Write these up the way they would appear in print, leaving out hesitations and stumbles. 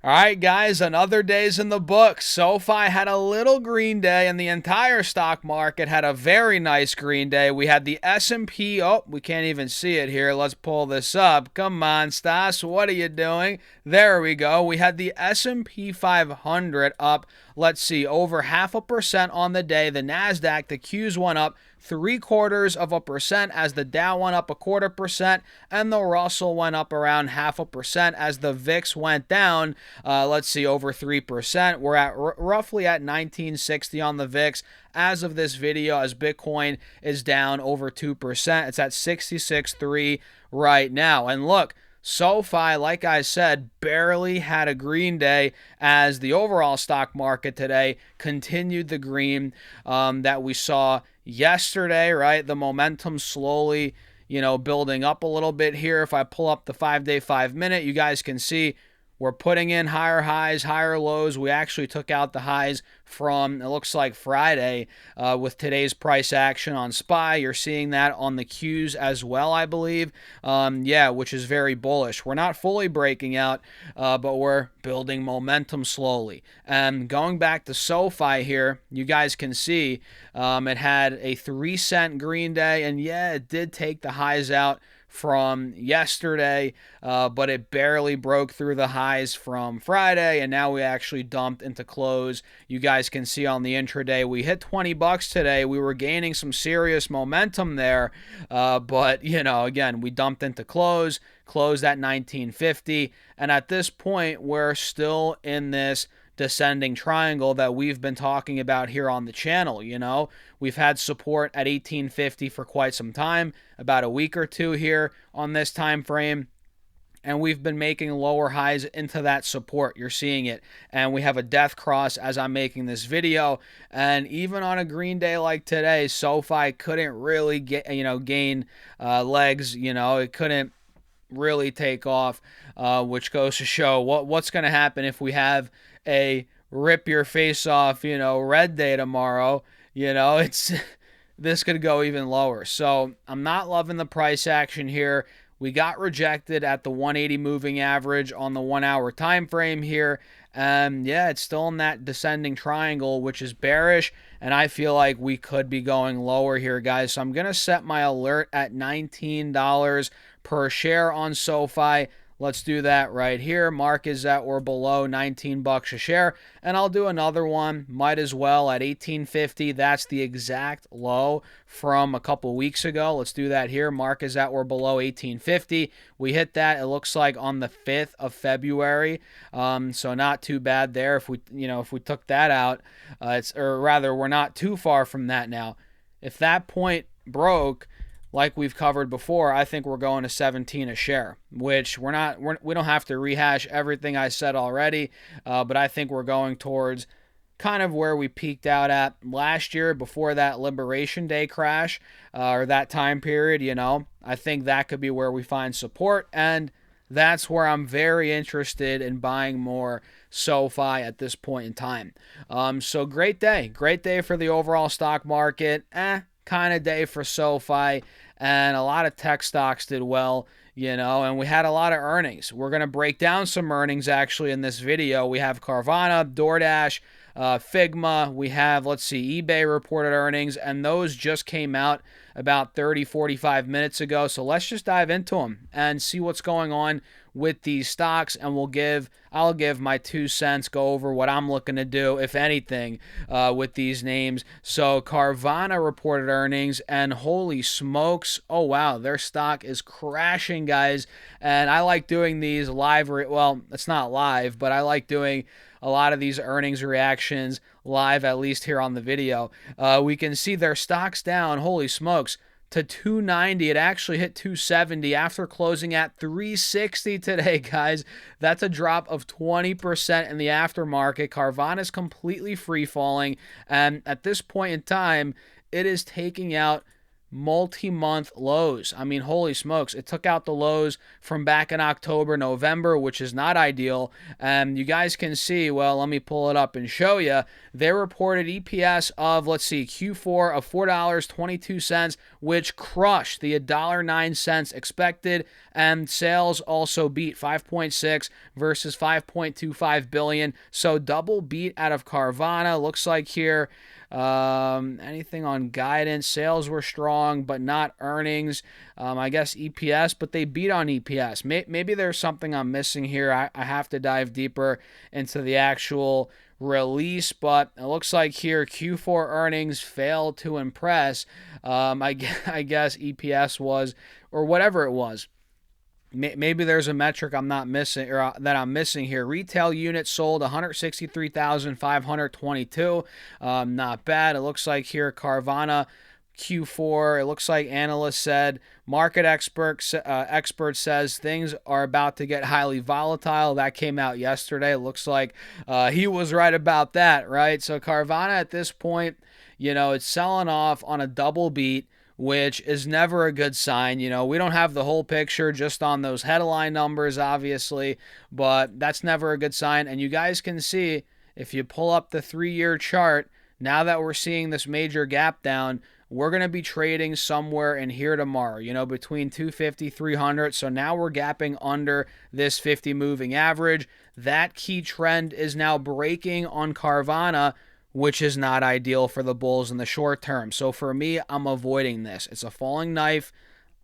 All right, guys, another day's in the books. SoFi had a little green day, and the entire stock market had a very nice green day. We had the S&P. Oh, we can't even see it here. Let's pull this up. Come on, Stas, what are you doing? There we go. We had the S&P 500 up, let's see, over 0.5% on the day. The NASDAQ, the Qs went up 0.75% as the Dow went up 0.25%, and the Russell went up around 0.5% as the VIX went down. Let's see, over 3%. We're at roughly at 1960 on the VIX as of this video, as Bitcoin is down over 2%. It's at 66.3 right now. And look, SoFi, like I said, barely had a green day as the overall stock market today continued the green that we saw yesterday, right? The momentum slowly, building up a little bit here. If I pull up the 5-day, 5-minute, you guys can see we're putting in higher highs, higher lows. We actually took out the highs from, it looks like Friday, with today's price action on SPY. You're seeing that on the Qs as well, I believe. Which is very bullish. We're not fully breaking out, but we're building momentum slowly. And going back to SoFi here, you guys can see it had a 3-cent green day, and it did take the highs out from yesterday, but it barely broke through the highs from Friday, and now we actually dumped into close. You guys can see on the intraday we hit $20 today. We were gaining some serious momentum there, but again, we dumped into closed at 1950, and at this point we're still in this descending triangle that we've been talking about here on the channel. We've had support at 1850 for quite some time, about a week or two here on this time frame, and we've been making lower highs into that support. You're seeing it, and we have a death cross as I'm making this video. And even on a green day like today, SoFi couldn't really gain legs. It couldn't really take off, which goes to show what's going to happen if we have a rip your face off, red day tomorrow. It's this could go even lower. So I'm not loving the price action here. We got rejected at the 180 moving average on the 1 hour time frame here. It's still in that descending triangle, which is bearish, and I feel like we could be going lower here, guys. So I'm going to set my alert at $19 per share on SoFi. Let's do that right here. Mark is at or below $19 a share. And I'll do another one, might as well, at $18.50. That's the exact low from a couple weeks ago. Let's do that here. Mark is at or below $18.50. We hit that, it looks like, on the 5th of February. So not too bad there. If we took that out, we're not too far from that now. If that point broke, like we've covered before, I think we're going to 17 a share, which we don't have to rehash everything I said already, but I think we're going towards kind of where we peaked out at last year before that Liberation Day crash, or that time period. I think that could be where we find support, and that's where I'm very interested in buying more SoFi at this point in time. So great day for the overall stock market. Kind of day for SoFi, and a lot of tech stocks did well, and we had a lot of earnings. We're going to break down some earnings actually in this video. We have Carvana, DoorDash, Figma. We have, eBay reported earnings, and those just came out about 30-45 minutes ago. So let's just dive into them and see what's going on with these stocks, and I'll give my 2 cents, go over what I'm looking to do, if anything, with these names. So Carvana reported earnings, and holy smokes, oh wow, their stock is crashing, guys. And I like doing these live, well, it's not live, but I like doing a lot of these earnings reactions live, at least here on the video. We can see their stock's down, holy smokes, to 290. It actually hit 270 after closing at 360 today, guys. That's a drop of 20% in the aftermarket. Carvana is completely free falling, and at this point in time, it is taking out multi-month lows. I mean, holy smokes, it took out the lows from back in October, November, which is not ideal. And you guys can see, well, let me pull it up and show you. They reported EPS of, Q4 of $4.22, which crushed the $1.09 expected, and sales also beat 5.6 versus 5.25 billion. So double beat out of Carvana. Looks like here. Anything on guidance? Sales were strong, but not earnings. I guess EPS, but they beat on EPS. Maybe there's something I'm missing here. I have to dive deeper into the actual release, but it looks like here Q4 earnings failed to impress. I guess EPS was, or whatever it was. Maybe there's a metric I'm not missing, or that I'm missing here. Retail units sold 163,522. Not bad. It looks like here Carvana Q4. It looks like analysts said, market expert says things are about to get highly volatile. That came out yesterday. It looks like he was right about that, right? So Carvana at this point, it's selling off on a double beat, which is never a good sign. We don't have the whole picture just on those headline numbers, obviously, but that's never a good sign. And you guys can see, if you pull up the 3-year chart, now that we're seeing this major gap down, we're going to be trading somewhere in here tomorrow, between 250, 300. So now we're gapping under this 50 moving average. That key trend is now breaking on Carvana, which is not ideal for the bulls in the short term. So for me, I'm avoiding this. It's a falling knife.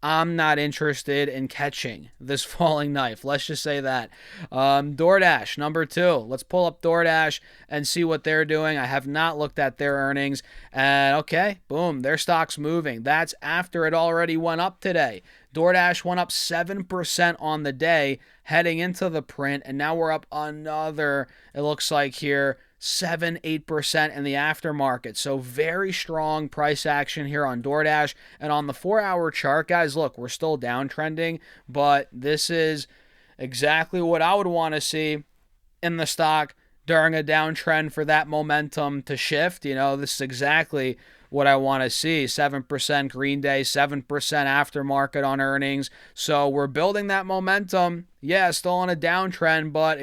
I'm not interested in catching this falling knife. Let's just say that. DoorDash, number 2. Let's pull up DoorDash and see what they're doing. I have not looked at their earnings. And okay, boom, their stock's moving. That's after it already went up today. DoorDash went up 7% on the day heading into the print. And now we're up another, it looks like here, 7-8% in the aftermarket. So very strong price action here on DoorDash. And on the 4-hour chart, guys, look, we're still downtrending, but this is exactly what I would want to see in the stock during a downtrend for that momentum to shift. This is exactly what I want to see. 7% Green Day, 7% aftermarket on earnings. So we're building that momentum. Yeah, still on a downtrend, but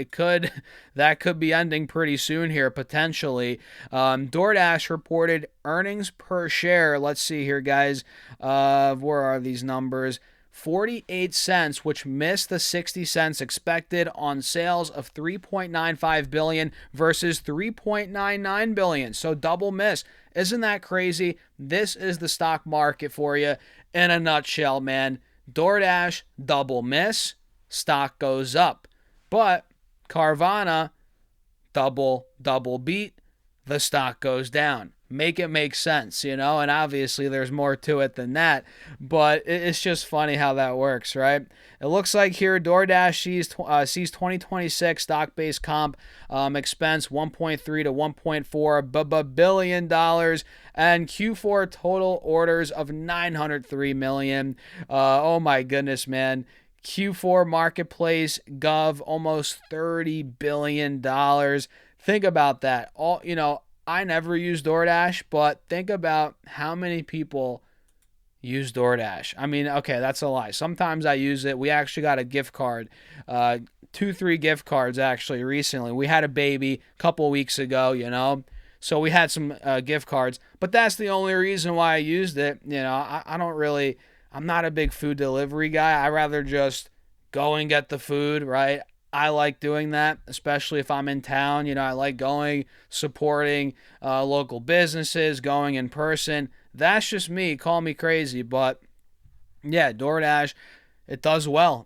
that could be ending pretty soon here, potentially. DoorDash reported earnings per share. Let's see here, guys. Where are these numbers? 48 cents, which missed the 60 cents expected on sales of $3.95 billion versus $3.99 billion. So double miss. Isn't that crazy? This is the stock market for you in a nutshell, man. DoorDash, double miss, stock goes up. But Carvana, double beat, the stock goes down. Make it make sense, and obviously there's more to it than that, but it's just funny how that works, right? It looks like here DoorDash sees 2026 stock-based comp expense $1.3 to $1.4 billion and Q4 total orders of 903 million. Oh my goodness, man. Q4 marketplace gov almost $30 billion. Think about that. I never use DoorDash, but think about how many people use DoorDash. I mean, okay, that's a lie. Sometimes I use it. We actually got a gift card, 2-3 gift cards actually recently. We had a baby a couple weeks ago, so we had some gift cards, but that's the only reason why I used it. I'm not a big food delivery guy. I rather just go and get the food, right? I like doing that, especially if I'm in town. I like going, supporting local businesses, going in person. That's just me. Call me crazy. But, yeah, DoorDash, it does well.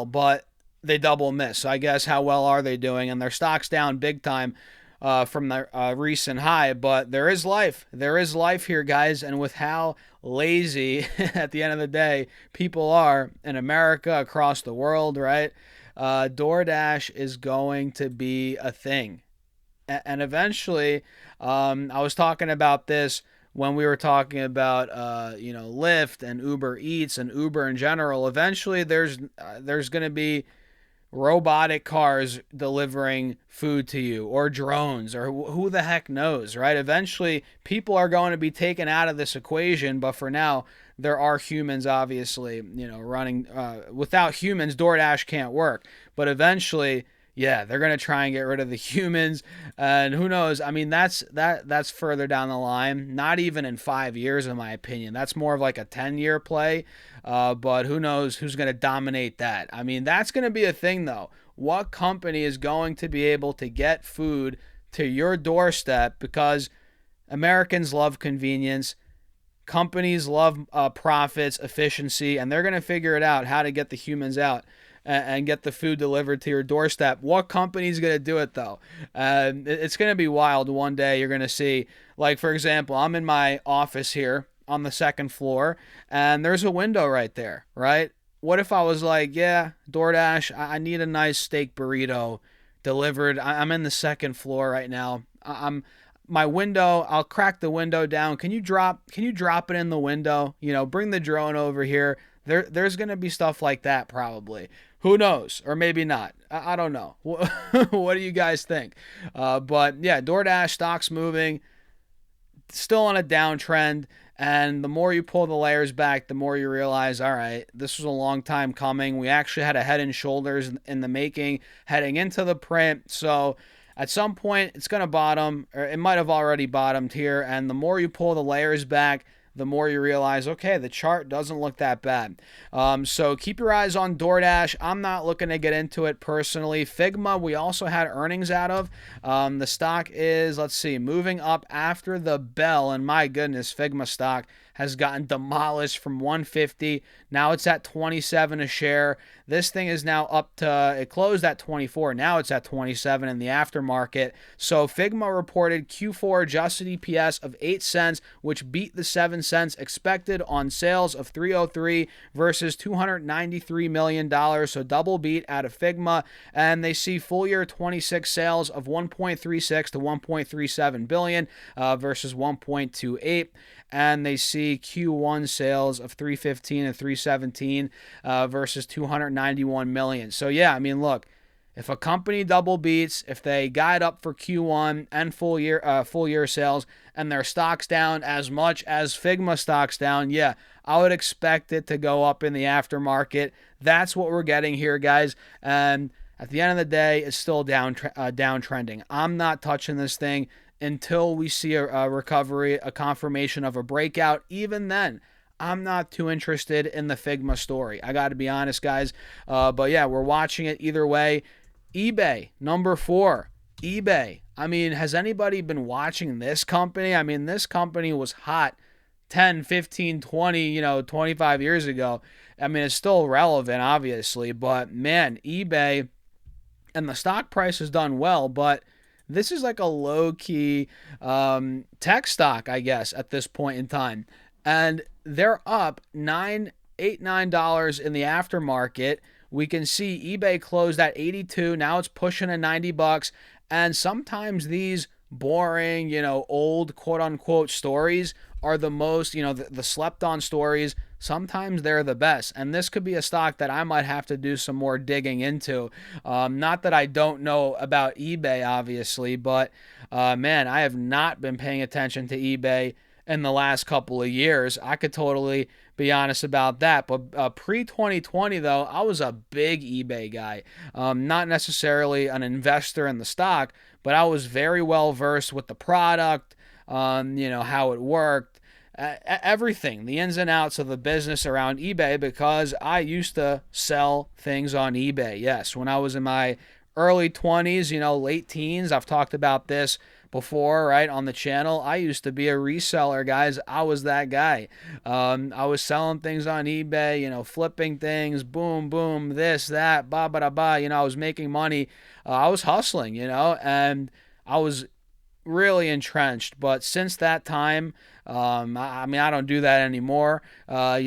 But they double miss. So I guess how well are they doing? And their stock's down big time from their recent high. But there is life. There is life here, guys. And with how lazy, at the end of the day, people are in America, across the world, right? DoorDash is going to be a thing. And eventually, I was talking about this when we were talking about, Lyft and Uber Eats and Uber in general. Eventually, there's going to be robotic cars delivering food to you, or drones, or who the heck knows, right? Eventually, people are going to be taken out of this equation, but for now, there are humans, obviously, running. Without humans, DoorDash can't work. But eventually, yeah, they're gonna try and get rid of the humans, and who knows? I mean, that's further down the line. Not even in 5 years, in my opinion. That's more of like a 10-year play. But who knows who's gonna dominate that? I mean, that's gonna be a thing though. What company is going to be able to get food to your doorstep? Because Americans love convenience. Companies love profits, efficiency, and they're going to figure it out how to get the humans out and get the food delivered to your doorstep. What company's going to do it, though? It's going to be wild. One day you're going to see, like, for example, I'm in my office here on the second floor, and there's a window right there, right? What if I was like, yeah, DoorDash, I need a nice steak burrito delivered. I'm in the second floor right now. I'm my window, I'll crack the window down. Can you drop it in the window? Bring the drone over here. There's going to be stuff like that probably. Who knows? Or maybe not. I don't know. What do you guys think? But yeah, DoorDash stock's moving, still on a downtrend. And the more you pull the layers back, the more you realize, all right, this was a long time coming. We actually had a head and shoulders in the making heading into the print. So at some point, it's going to bottom, or it might have already bottomed here. And the more you pull the layers back, the more you realize, okay, the chart doesn't look that bad. So keep your eyes on DoorDash. I'm not looking to get into it personally. Figma, we also had earnings out of. The stock is, let's see, moving up after the bell. And my goodness, Figma stock has gotten demolished from 150. Now it's at 27 a share. This thing is now up to, it closed at 24. Now it's at 27 in the aftermarket. So Figma reported Q4 adjusted EPS of 8 cents, which beat the 7 cents expected on sales of 303 versus $293 million. So double beat out of Figma. And they see full year 26 sales of 1.36 to 1.37 billion versus 1.28. And they see Q1 sales of 315 and 317 versus 291 million. So yeah, I mean, look, if a company double beats, if they guide up for Q1 and full year sales, and their stock's down as much as Figma stock's down, yeah, I would expect it to go up in the aftermarket. That's what we're getting here, guys. And at the end of the day, it's still downtrending. I'm not touching this thing until we see a recovery, a confirmation of a breakout. Even then, I'm not too interested in the Figma story. I got to be honest, guys. But yeah, we're watching it either way. eBay, number 4. eBay. I mean, has anybody been watching this company? I mean, this company was hot 10, 15, 20, 25 years ago. I mean, it's still relevant, obviously. But man, eBay, and the stock price has done well, but this is like a low-key tech stock, I guess, at this point in time. And they're up $9 in the aftermarket. We can see eBay closed at 82. Now it's pushing to $90. And sometimes these boring, old quote-unquote stories are the most, the slept-on stories. Sometimes they're the best. And this could be a stock that I might have to do some more digging into. Not that I don't know about eBay, obviously, but man, I have not been paying attention to eBay in the last couple of years. I could totally be honest about that. But pre-2020, though, I was a big eBay guy. Not necessarily an investor in the stock, but I was very well versed with the product, how it worked, everything, the ins and outs of the business around eBay, because I used to sell things on eBay. Yes, when I was in my early 20s, late teens, I've talked about this before, right, on the channel. I used to be a reseller, guys. I was that guy. I was selling things on eBay, flipping things, boom, boom, this, that, ba, ba, da, ba. I was making money. I was hustling, and I was really entrenched. But since that time, I mean, I don't do that anymore. I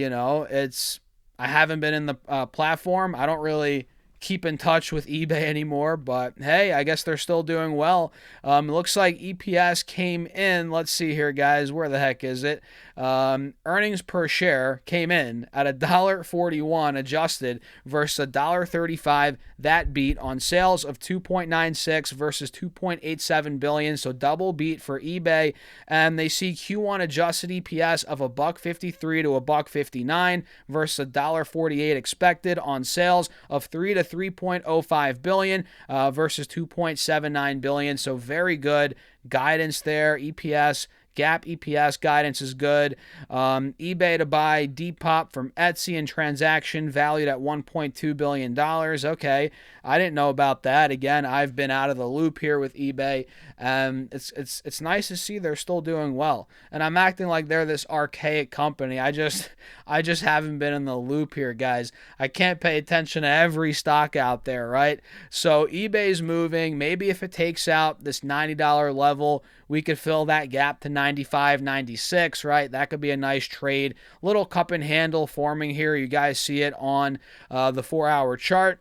haven't been in the platform. I don't really keep in touch with eBay anymore, but hey, I guess they're still doing well. It looks like EPS came in. Let's see here, guys. Where the heck is it? Earnings per share came in at $1.41 adjusted versus $1.35. That beat on sales of 2.96 versus 2.87 billion. So double beat for eBay. And they see Q1 adjusted EPS of $1.53 to $1.59 versus $1.48 expected on sales of 3 to at 3.05 billion versus 2.79 billion. So very good guidance there. EPS, GAAP EPS guidance is good. eBay to buy Depop from Etsy and transaction valued at $1.2 billion. Okay, I didn't know about that. Again, I've been out of the loop here with eBay. It's nice to see they're still doing well. And I'm acting like they're this archaic company. I just haven't been in the loop here, guys. I can't pay attention to every stock out there, right? So eBay's moving. Maybe if it takes out this $90 level, we could fill that gap to 95, 96, right? That could be a nice trade. Little cup and handle forming here. You guys see it on the 4-hour chart.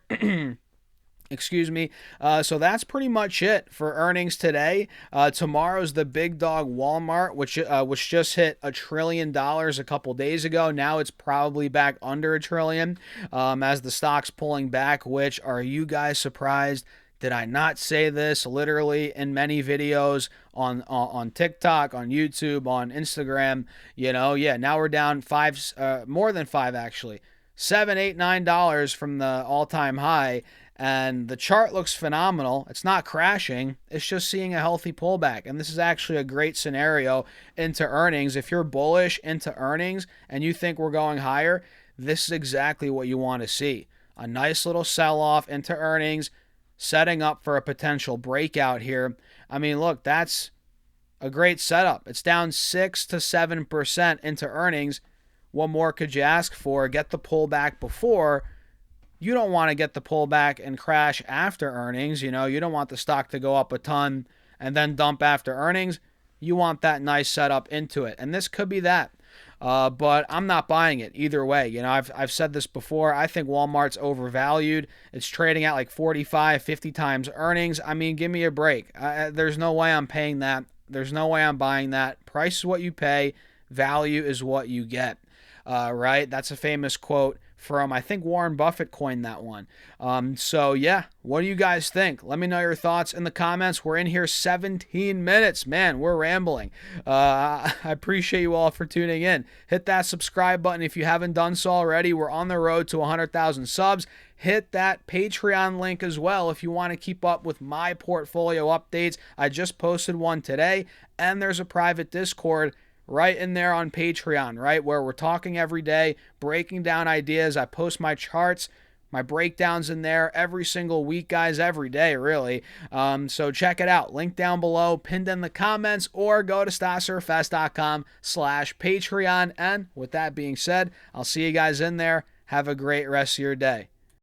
Excuse me. So that's pretty much it for earnings today. Tomorrow's the big dog Walmart, which just hit $1 trillion a couple days ago. Now it's probably back under $1 trillion as the stock's pulling back. Which, are you guys surprised? Did I not say this literally in many videos on TikTok, on YouTube, on Instagram? Yeah. Now we're down more than five actually, $7, $8, $9 from the all-time high. And the chart looks phenomenal. It's not crashing. It's just seeing a healthy pullback. And this is actually a great scenario into earnings. If you're bullish into earnings and you think we're going higher, this is exactly what you want to see. A nice little sell-off into earnings, setting up for a potential breakout here. I mean, look, that's a great setup. It's down 6 to 7% into earnings. What more could you ask for? Get the pullback before. You don't want to get the pullback and crash after earnings. You don't want the stock to go up a ton and then dump after earnings. You want that nice setup into it. And this could be that. But I'm not buying it either way. I've said this before. I think Walmart's overvalued. It's trading at like 45, 50 times earnings. I mean, give me a break. There's no way I'm paying that. There's no way I'm buying that. Price is what you pay. Value is what you get. Right? That's a famous quote from, I think Warren Buffett coined that one. So yeah, what do you guys think? Let me know your thoughts in the comments. We're in here 17 minutes. Man, we're rambling. I appreciate you all for tuning in. Hit that subscribe button if you haven't done so already. We're on the road to 100,000 subs. Hit that Patreon link as well if you want to keep up with my portfolio updates. I just posted one today, and there's a private Discord right in there on Patreon, right, where we're talking every day, breaking down ideas. I post my charts, my breakdowns in there every single week, guys, every day, really. So check it out. Link down below, pinned in the comments, or go to StockSurfS.com/Patreon. And with that being said, I'll see you guys in there. Have a great rest of your day.